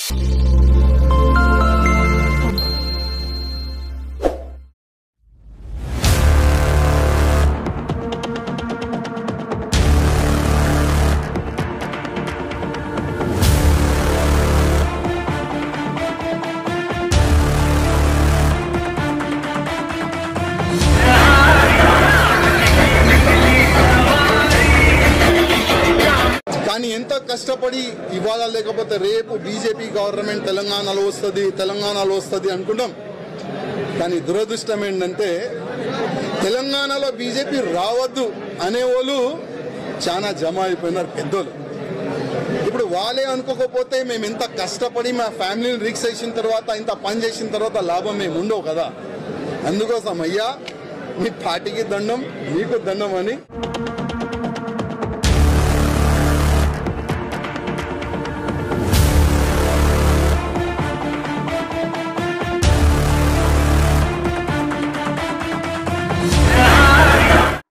కానీ ఎంత కష్టపడి ఇవాళ లేకపోతే రేపు బీజేపీ గవర్నమెంట్ తెలంగాణలో వస్తుంది అనుకుంటాం. కానీ దురదృష్టం ఏంటంటే తెలంగాణలో బీజేపీ రావద్దు అనేవాళ్ళు చాలా జమ అయిపోయినారు పెద్దోళ్ళు. ఇప్పుడు వాళ్ళే అనుకోకపోతే మేము ఎంత కష్టపడి మా ఫ్యామిలీని రిక్స్ చేసిన తర్వాత ఇంత పని చేసిన తర్వాత లాభం మేము ఉండవు కదా. అందుకోసం అయ్యా మీ పార్టీకి దండం, మీకు దండం అని.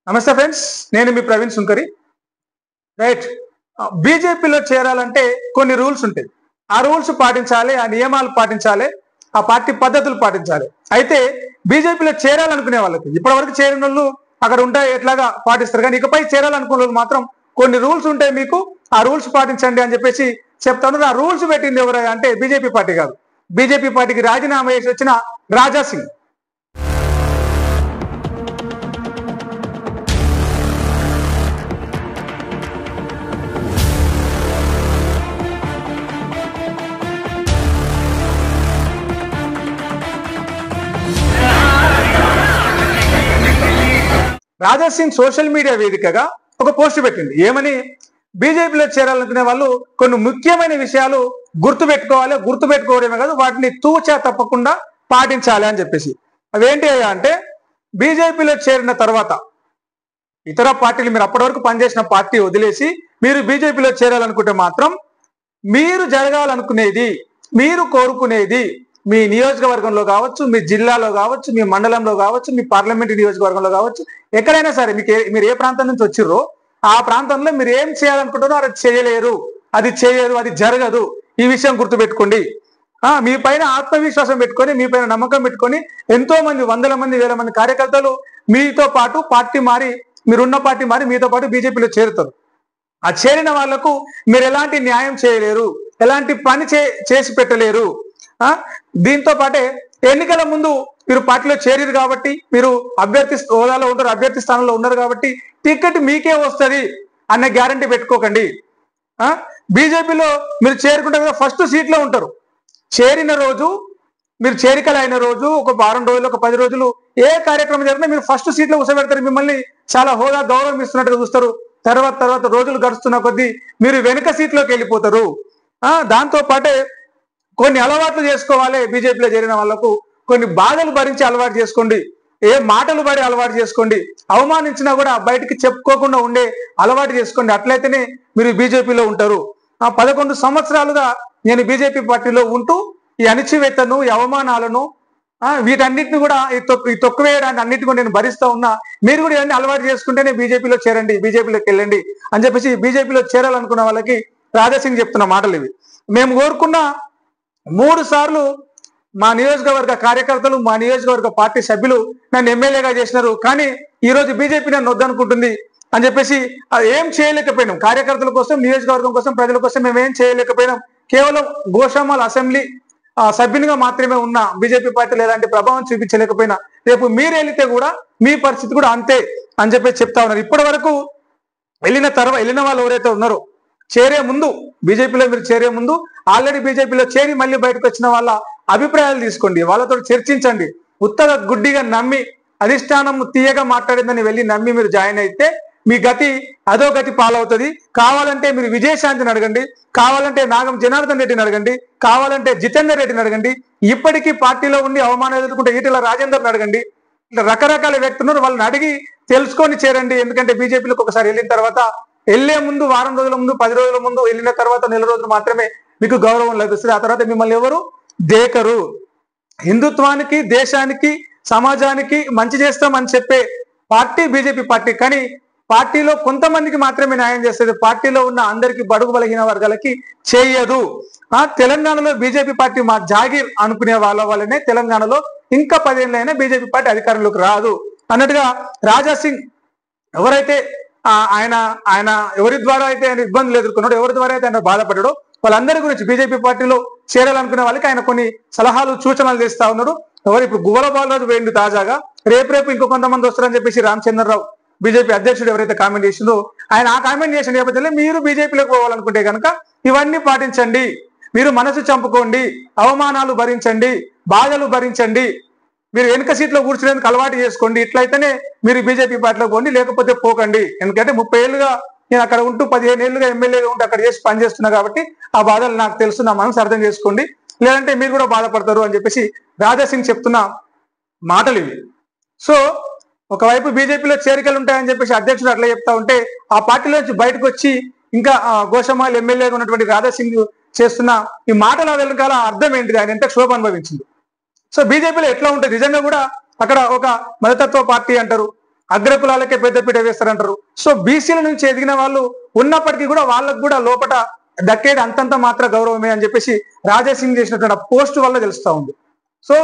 నమస్తే ఫ్రెండ్స్, నేను మీ ప్రవీణ్ సుంకరి. రైట్, బీజేపీలో చేరాలంటే కొన్ని రూల్స్ ఉంటాయి. ఆ రూల్స్ పాటించాలి, ఆ నియమాలు పాటించాలి, ఆ పార్టీ పద్ధతులు పాటించాలి. అయితే బీజేపీలో చేరాలనుకునే వాళ్ళకి, ఇప్పటివరకు చేరిన వాళ్ళు అక్కడ ఉంటాయి ఎట్లాగా పాటిస్తారు, కానీ ఇకపై చేరాలనుకునే వాళ్ళు మాత్రం కొన్ని రూల్స్ ఉంటాయి మీకు, ఆ రూల్స్ పాటించండి అని చెప్పేసి చెప్తాను. ఆ రూల్స్ పెట్టింది ఎవరు అంటే బీజేపీ పార్టీ కాదు. బీజేపీ పార్టీకి రాజీనామా చేసి వచ్చిన రాజా సింగ్. రాజా సింగ్ సోషల్ మీడియా వేదికగా ఒక పోస్ట్ పెట్టింది. ఏమని? బీజేపీలో చేరాలనుకునే వాళ్ళు కొన్ని ముఖ్యమైన విషయాలు గుర్తుపెట్టుకోవడమే కాదు, వాటిని తూచా తప్పకుండా పాటించాలి అని చెప్పేసి. అవేంటి అంటే, బీజేపీలో చేరిన తర్వాత ఇతర పార్టీలు, మీరు అప్పటి వరకు పనిచేసిన పార్టీ వదిలేసి మీరు బీజేపీలో చేరాలనుకుంటే మాత్రం మీరు జరగాలనుకునేది, మీరు కోరుకునేది మీ నియోజకవర్గంలో కావచ్చు, మీ జిల్లాలో కావచ్చు, మీ మండలంలో కావచ్చు, మీ పార్లమెంట్ నియోజకవర్గంలో కావచ్చు, ఎక్కడైనా సరే మీరు ఏ ప్రాంతం నుంచి వచ్చిర్రో ఆ ప్రాంతంలో మీరు ఏం చేయాలనుకుంటారో అది చేయలేరు, అది చేయరు, అది జరగదు. ఈ విషయం గుర్తుపెట్టుకోండి. మీ పైన ఆత్మవిశ్వాసం పెట్టుకొని, మీ పైన నమ్మకం పెట్టుకొని ఎంతో మంది, వందల మంది, వేల మంది కార్యకర్తలు మీతో పాటు పార్టీ మారి, మీరున్న పార్టీ మారి మీతో పాటు బీజేపీలో చేరుతారు. ఆ చేరిన వాళ్లకు మీరు ఎలాంటి న్యాయం చేయలేరు, ఎలాంటి పని చేసి పెట్టలేరు. దీంతో పాటే ఎన్నికల ముందు మీరు పార్టీలో చేరిరు కాబట్టి, మీరు అభ్యర్థి హోదాలో ఉంటారు, అభ్యర్థి స్థానంలో ఉన్నారు కాబట్టి టికెట్ మీకే వస్తుంది అన్న గ్యారంటీ పెట్టుకోకండి. బీజేపీలో మీరు చేరుకుంటే కదా ఫస్ట్ సీట్లో ఉంటారు. చేరిన రోజు, మీరు చేరికలు అయిన రోజు, ఒక వారం రోజులు, ఒక 10 రోజులు ఏ కార్యక్రమం జరిగినా మీరు ఫస్ట్ సీట్లో కూర్చోబెడతారు. మిమ్మల్ని చాలా హోదా, గౌరవం ఇస్తున్నట్టుగా చూస్తారు. తర్వాత రోజులు గడుస్తున్న కొద్దీ మీరు వెనుక సీట్లోకి వెళ్ళిపోతారు. దాంతో పాటే కొన్ని అలవాట్లు చేసుకోవాలి. బీజేపీలో చేరిన వాళ్లకు కొన్ని బాధలు భరించి అలవాటు చేసుకోండి, ఏ మాటలు పడి అలవాటు చేసుకోండి, అవమానించినా కూడా బయటికి చెప్పుకోకుండా ఉండే అలవాటు చేసుకోండి. అట్లయితేనే మీరు బీజేపీలో ఉంటారు. 11 సంవత్సరాలుగా నేను బీజేపీ పార్టీలో ఉంటూ ఈ అణిచివేతను, ఈ అవమానాలను, వీటన్నిటిని కూడా ఈ తొక్కువేయడాన్ని అన్నిటి కూడా నేను భరిస్తూ ఉన్నా. మీరు కూడా ఇవన్నీ అలవాటు చేసుకుంటేనే బీజేపీలో చేరండి, బీజేపీలోకి వెళ్ళండి అని చెప్పేసి బీజేపీలో చేరాలనుకున్న వాళ్ళకి రాజాసింగ్ చెప్తున్న మాటలు ఇవి. మేము కోరుకున్న 3 సార్లు మా నియోజకవర్గ కార్యకర్తలు, మా నియోజకవర్గ పార్టీ సభ్యులు నన్ను ఎమ్మెల్యేగా చేసినారు, కానీ ఈరోజు బీజేపీ నన్ను వద్దనుకుంటుంది అని చెప్పేసి ఏం చేయలేకపోయినాం. కార్యకర్తల కోసం, నియోజకవర్గం కోసం, ప్రజల కోసం మేము ఏం చేయలేకపోయినాం. కేవలం గోషామల్ అసెంబ్లీ సభ్యునిగా మాత్రమే ఉన్న బీజేపీ పార్టీలు ఎలాంటి ప్రభావం చూపించలేకపోయినా రేపు మీరు వెళితే కూడా మీ పరిస్థితి కూడా అంతే అని చెప్పేసి చెప్తా ఉన్నారు. ఇప్పటి వరకు వెళ్ళిన వాళ్ళు ఎవరైతే ఉన్నారో, చేరే ముందు, బీజేపీలో మీరు చేరే ముందు ఆల్రెడీ బీజేపీలో చేరి మళ్ళీ బయటకు వచ్చిన వాళ్ళ అభిప్రాయాలు తీసుకోండి, వాళ్ళతో చర్చించండి. ఉత్తగా గుడ్డిగా నమ్మి, అధిష్టానం తీయగా మాట్లాడిందని వెళ్ళి నమ్మి మీరు జాయిన్ అయితే మీ గతి అదో గతి పాలవుతుంది. కావాలంటే మీరు విజయశాంతిని అడగండి, కావాలంటే నాగం జనార్దన్ రెడ్డిని అడగండి, కావాలంటే జితేందర్ రెడ్డిని అడగండి, ఇప్పటికీ పార్టీలో ఉండి అవమానం ఎదుర్కొంటే ఈటెల రాజేందర్ని అడగండి. ఇట్లా రకరకాల వ్యక్తులు వాళ్ళని అడిగి తెలుసుకొని చేరండి. ఎందుకంటే బీజేపీలోకి ఒకసారి వెళ్ళిన తర్వాత, వెళ్లే ముందు వారం రోజుల ముందు, 10 రోజుల ముందు, వెళ్ళిన తర్వాత నెల రోజులు మాత్రమే మీకు గౌరవం లభిస్తుంది. ఆ తర్వాత మిమ్మల్ని ఎవరు దేకరు. హిందుత్వానికి, దేశానికి, సమాజానికి మంచి చేస్తామని చెప్పే పార్టీ బీజేపీ పార్టీ. కానీ పార్టీలో కొంతమందికి మాత్రమే న్యాయం చేస్తుంది, పార్టీలో ఉన్న అందరికి, బడుగు బలహీన వర్గాలకి చేయదు. తెలంగాణలో బీజేపీ పార్టీ మా జాగీర్ అనుకునే వాళ్ళ వల్లనే తెలంగాణలో ఇంకా 10 ఏళ్ళైనా బీజేపీ పార్టీ అధికారంలోకి రాదు అన్నట్టుగా రాజా సింగ్ ఎవరైతే ఆయన ఆయన ఎవరి ద్వారా అయితే ఆయన ఇబ్బందులు ఎదుర్కొన్నాడో, ఎవరి ద్వారా అయితే ఆయన బాధపడ్డాడో వాళ్ళందరి గురించి బీజేపీ పార్టీలో చేరాలనుకునే వాళ్ళకి ఆయన కొన్ని సలహాలు సూచనలు చేస్తా ఉన్నాడు. ఎవరు ఇప్పుడు గువ్వల బాలరాజు వేయండి తాజాగా, రేపు ఇంకో కొంతమంది వస్తారని చెప్పేసి రామచంద్రరావు బీజేపీ అధ్యక్షుడు ఎవరైతే కామెంట్ చేసిందో ఆయన ఆ కామెంట్ చేసిన నేపథ్యంలో మీరు బీజేపీలోకి పోవాలనుకుంటే కనుక ఇవన్నీ పాటించండి, మీరు మనసు చంపుకోండి, అవమానాలు భరించండి, బాధలు భరించండి, మీరు వెనుక సీట్లో కూర్చునేందుకు అలవాటు చేసుకోండి, ఇట్లయితేనే మీరు బీజేపీ పార్టీలో పోండి, లేకపోతే పోకండి. ఎందుకంటే 30 ఏళ్ళుగా నేను అక్కడ ఉంటూ 15 ఏళ్ళుగా ఎమ్మెల్యేగా ఉంటూ అక్కడ చేసి పనిచేస్తున్నా కాబట్టి ఆ బాధలు నాకు తెలుసు, నా మనసు అర్థం చేసుకోండి, లేదంటే మీరు కూడా బాధపడతారు అని చెప్పేసి రాజా సింగ్ చెప్తున్న మాటలు ఇవి. సో ఒకవైపు బీజేపీలో చేరికలు ఉంటాయని చెప్పేసి అధ్యక్షుడు అట్లా చెప్తా ఉంటే ఆ పార్టీలోంచి బయటకు వచ్చి ఇంకా గోషమాల్ ఎమ్మెల్యేగా ఉన్నటువంటి రాజా సింగ్ చేస్తున్న ఈ మాటల వెనకాల అర్థం ఏంటిది, ఆయన ఎంత క్షోభ అనుభవించింది. సో బీజేపీలో ఎట్లా ఉంటుంది నిజంగా కూడా అక్కడ ఒక మతతత్వ పార్టీ అంటారు, అగ్రకులాలకే పెద్దపీట వేస్తారంటారు. సో బీసీల నుంచి ఎదిగిన వాళ్ళు ఉన్నప్పటికీ కూడా వాళ్ళకు కూడా లోపల దక్కేది అంతంత మాత్ర గౌరవమే అని చెప్పేసి రాజా సింగ్ చేసినటువంటి పోస్ట్ వల్ల తెలుస్తా ఉంది. సో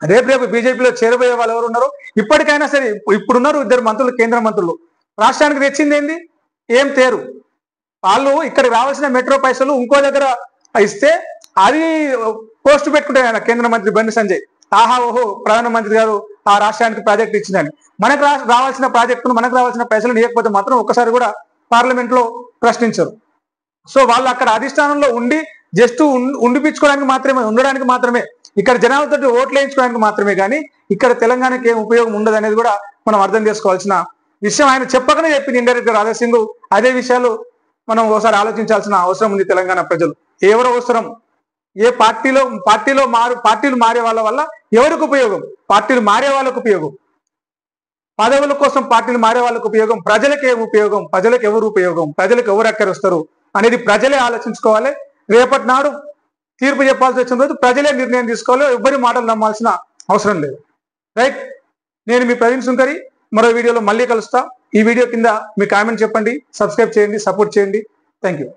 రేపు బీజేపీలో చేరబోయే వాళ్ళు ఎవరు ఉన్నారో ఇప్పటికైనా సరే, ఇప్పుడున్నారు 2 మంత్రులు, కేంద్ర మంత్రులు, రాష్ట్రానికి తెచ్చింది ఏంది, ఏం తేరు. వాళ్ళు ఇక్కడికి రావాల్సిన మెట్రో పైసలు ఇంకో దగ్గర ఇస్తే అది పోస్ట్ పెట్టుకుంటారు ఆయన కేంద్ర మంత్రి బండి సంజయ్, ఆహా ఓహో ప్రధానమంత్రి గారు ఆ రాష్ట్రానికి ప్రాజెక్టు ఇచ్చిందని. మనకు రావాల్సిన ప్రాజెక్టును, మనకు రావాల్సిన పైసలు ఇవ్వకపోతే మాత్రం ఒక్కసారి కూడా పార్లమెంట్ లో ప్రశ్నించరు. సో వాళ్ళు అక్కడ అధిష్టానంలో ఉండి జస్ట్ ఉండిపించుకోవడానికి మాత్రమే, ఉండడానికి మాత్రమే, ఇక్కడ జనాలతో ఓట్లు వేయించుకోవడానికి మాత్రమే, కానీ ఇక్కడ తెలంగాణకి ఏం ఉపయోగం ఉండదు అనేది కూడా మనం అర్థం చేసుకోవాల్సిన విషయం. ఆయన చెప్పకనే చెప్పింది ఇండైరెక్ట్ గా రాజా సింగ్. అదే విషయాలు మనం ఒకసారి ఆలోచించాల్సిన అవసరం ఉంది. తెలంగాణ ప్రజలు ఎవరు అవసరం, ఏ పార్టీలు మారే వాళ్ళ వల్ల ఎవరికి ఉపయోగం, పార్టీలు మారే వాళ్ళకు ఉపయోగం, పదవుల కోసం పార్టీలు మారే వాళ్ళకు ఉపయోగం, ప్రజలకు ఏం ఉపయోగం, ప్రజలకు ఎవరు ఉపయోగం, ప్రజలకు ఎవరు అక్కరొస్తారు అనేది ప్రజలే ఆలోచించుకోవాలి. రేపటి నాడు తీర్పు చెప్పాల్సి వచ్చిన రోజు ప్రజలే నిర్ణయం తీసుకోవాలి, ఎవ్వరి మాటలు నమ్మాల్సిన అవసరం లేదు. రైట్, నేను మీ ప్రవీణ్ సుంకరి, మరో వీడియోలో మళ్ళీ కలుస్తా. ఈ వీడియో కింద మీ కామెంట్ చెప్పండి, సబ్స్క్రైబ్ చేయండి, సపోర్ట్ చేయండి. Thank you.